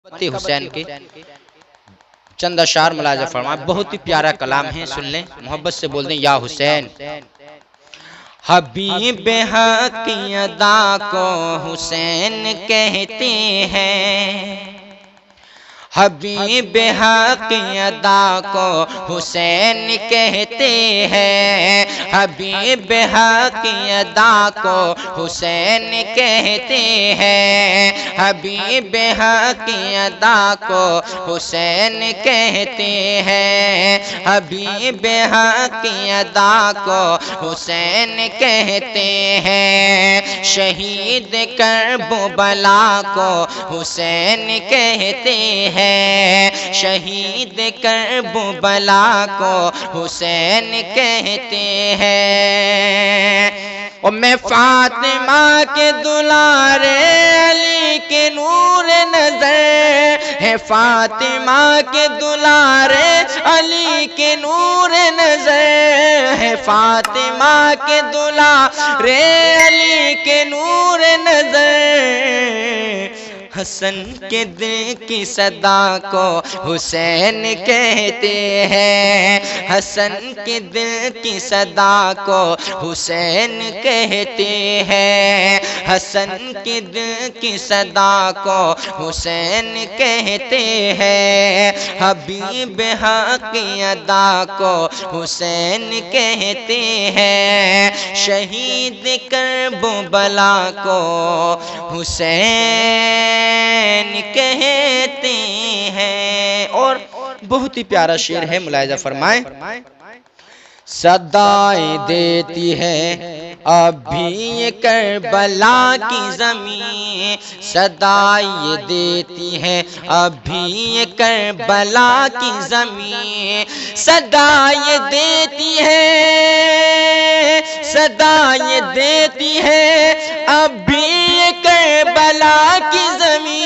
محبت حسین کے چند اشعار ملاحظہ فرمائیں، بہت ہی پیارا کلام ہے، سن لیں، محبت سے بول دیں یا حسین۔ حبیب حق کی ادا کو حسین کہتے ہیں، حبیب حق کی ادا کو حسین کہتے ہیں، حبیب حق کی ادا کو حسین کہتے ہیں، حبیب حق کی ادا کو حسین کہتے ہیں، حبیب حق کی ادا کو حسین کہتے ہیں، شہید کربلا کو حسین کہتے ہیں، شہید کربلا کو حسین کہتے ہیں۔ اور میں فاطمہ کے دلارے علی کے نور نظر ہے، فاطمہ کے دلارے علی کے نور نظر ہے، فاطمہ کے دلارے علی کے نور نظر، حسن کے دل کی صدا کو حسین کہتے ہیں، حسن کے دل کی صدا کو حسین کہتے ہیں، حسن کے دل کی صدا کو حسین کہتے ہیں، حبیب حق کی ادا کو حسین کہتے ہیں، شہید کربلا کو حسین کہتے ہیں۔ اور بہت ہی پیارا شعر ہے، ملاحظہ فرمائیں۔ صدائیں دیتی ہے اب بھی یہ کربلا کی زمین، صدائیں دیتی ہے اب بھی یہ کربلا کی زمین، صدائیں دیتی ہے، صدائیں دیتی ہے اب بھی یہ کربلا کی زمین،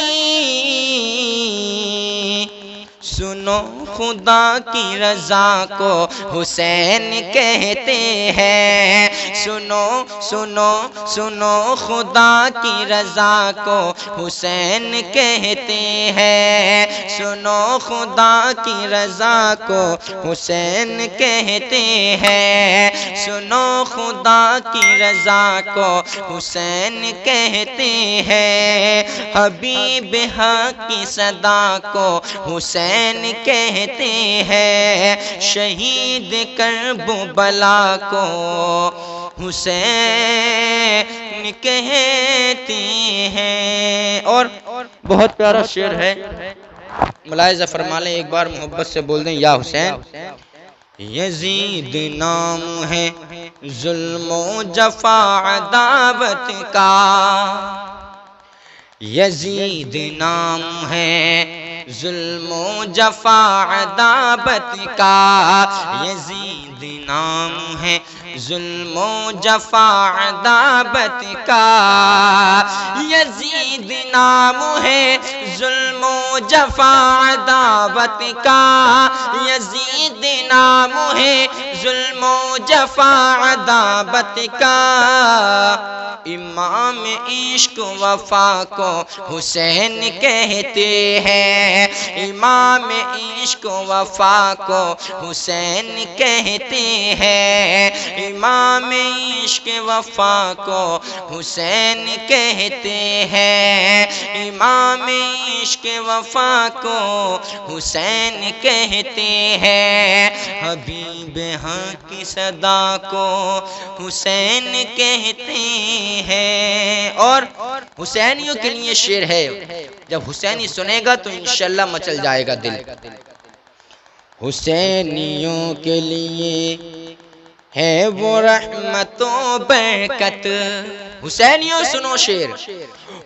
سنو خدا کی رضا کو حسین کہتے ہیں، سنو سنو سنو خدا کی رضا کو حسین کہتے ہیں، سنو خدا کی رضا کو حسین کہتے ہیں، سنو خدا کی رضا کو حسین کہتے ہیں، حبیب حق کی صدا کو حسین کہتے ہیں، شہید کربلا کو حسین کہتے ہیں۔ اور بہت پیارا شعر ہے، ملاحظہ فرما لیں، ایک بار محبت سے بول دیں یا حسین۔ یزید نام ہے ظلم و جفا عداوت کا، یزید نام ہے ظلم و جفا عداوت کا، یزید نام ہے ظلم و جفا عداوت کا، یزید نام ہے ظلم و جفا عداوت کا، یزید نام ہے ظلم و جفا عداوت کا، امام عشق وفا کو حسین کہتے ہیں، امام عشق وفا کو حسین کہتے ہیں، امام عشق وفا کو حسین کہتے ہیں، امام عشق وفا کو حسین کہتے ہیں، حبیب حق کی صدا کو حسین کہتے ہیں۔ اور حسینیوں کے لیے شعر ہے، جب حسینی سنے گا تو انشاءاللہ مچل جائے گا دل۔ حسینیوں کے لیے ہے وہ رحمت و برکت، حسینیوں سنو شعر،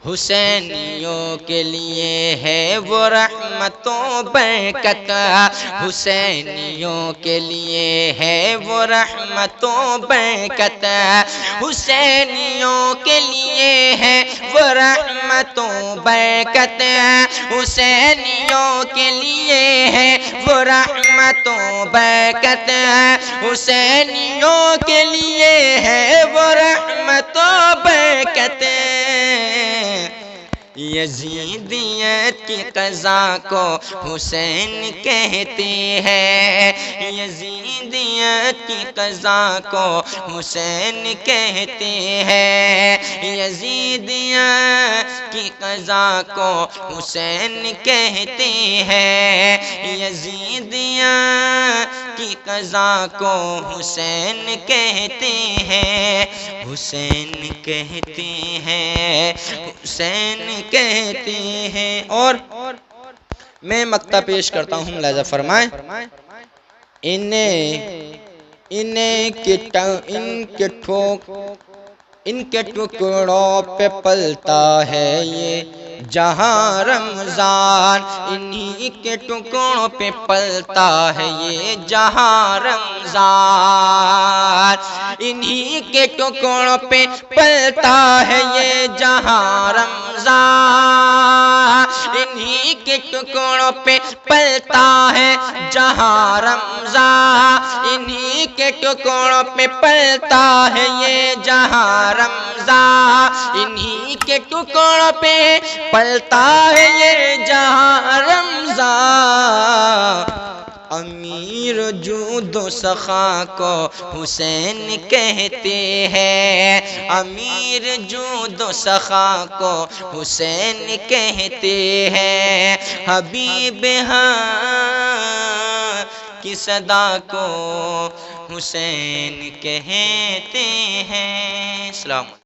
حسینیوں کے لیے ہے وہ رحمت و برکت، حسینیوں کے لیے ہے وہ رحمت و برکت، حسینیوں کے لیے ہے وہ رحمت و برکت، حسینیوں کے لیے ہے وہ رحمت و برکت، حسینیوں کے لیے ہے وہ رحمت و برکت، یزیدیت کی قضا کو حسین کہتے ہیں، یزیدیت کی قضا کو حسین کہتے ہیں، یزیدیت کی قضا کو حسین کہتے ہیں، یزیدیت کی قضا کو حسین کہتے ہیں، حسین کہتے ہیں، حسین کہتے ہیں۔ اور میں مقطع پیش کرتا ہوں، ملاحظہ فرمائیں۔ ان کے ٹکڑوں پہ پلتا ہے یہ جہاں رمضان، انہی کے ٹکڑوں پہ پلتا ہے یہ جہاں رمضان، انہی کے ٹکڑوں پہ پلتا ہے یہ جہاں رمضان، انہی کے ٹکڑوں پہ پلتا ہے جہاں رمضان، انہی کے ٹکڑوں پہ پلتا ہے یہ جہاں رمضان، انہی کے ٹکڑوں پہ پلتا ہے یہ جہاں رمضان۔ امیر جود و سخا کو حسین کہتے ہیں، امیر جود و سخا کو حسین کہتے ہیں، حبیب ہاں کی صدا کو حسین کہتے ہیں۔ السلام